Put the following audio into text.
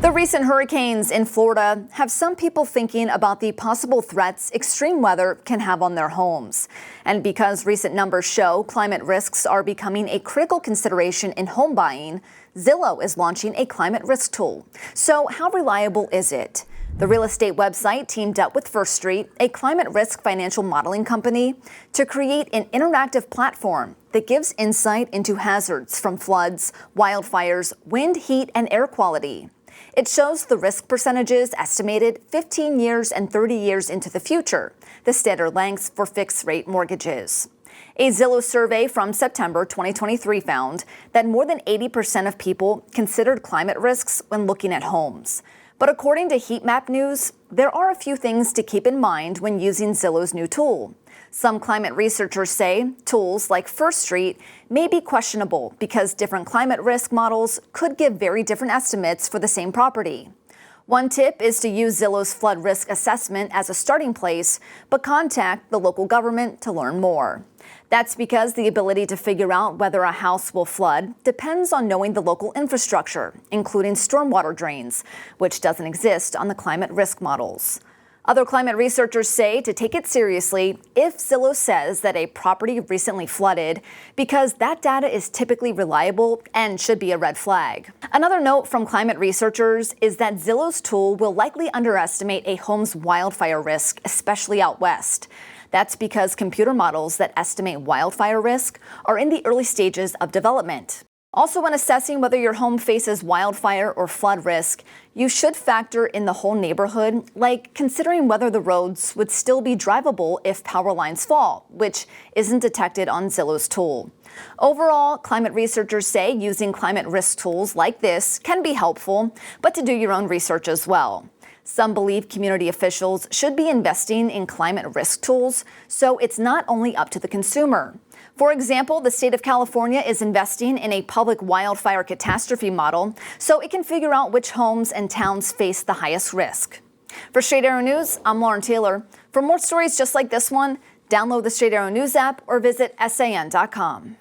The recent hurricanes in Florida have some people thinking about the possible threats extreme weather can have on their homes. And because recent numbers show climate risks are becoming a critical consideration in home buying, Zillow is launching a climate risk tool. So how reliable is it? The real estate website teamed up with First Street, a climate risk financial modeling company, to create an interactive platform that gives insight into hazards from floods, wildfires, wind, heat, and air quality. It shows the risk percentages estimated 15 years and 30 years into the future, the standard lengths for fixed-rate mortgages. A Zillow survey from September 2023 found that more than 80% of people considered climate risks when looking at homes. But according to Heatmap News, there are a few things to keep in mind when using Zillow's new tool. Some climate researchers say tools like First Street may be questionable because different climate risk models could give very different estimates for the same property. One tip is to use Zillow's flood risk assessment as a starting place, but contact the local government to learn more. That's because the ability to figure out whether a house will flood depends on knowing the local infrastructure, including stormwater drains, which doesn't exist on the climate risk models. Other climate researchers say to take it seriously if Zillow says that a property recently flooded, because that data is typically reliable and should be a red flag. Another note from climate researchers is that Zillow's tool will likely underestimate a home's wildfire risk, especially out west. That's because computer models that estimate wildfire risk are in the early stages of development. Also, when assessing whether your home faces wildfire or flood risk, you should factor in the whole neighborhood, like considering whether the roads would still be drivable if power lines fall, which isn't detected on Zillow's tool. Overall, climate researchers say using climate risk tools like this can be helpful, but to do your own research as well. Some believe community officials should be investing in climate risk tools, so it's not only up to the consumer. For example, the state of California is investing in a public wildfire catastrophe model so it can figure out which homes and towns face the highest risk. For Straight Arrow News, I'm Lauren Taylor. For more stories just like this one, download the Straight Arrow News app or visit san.com.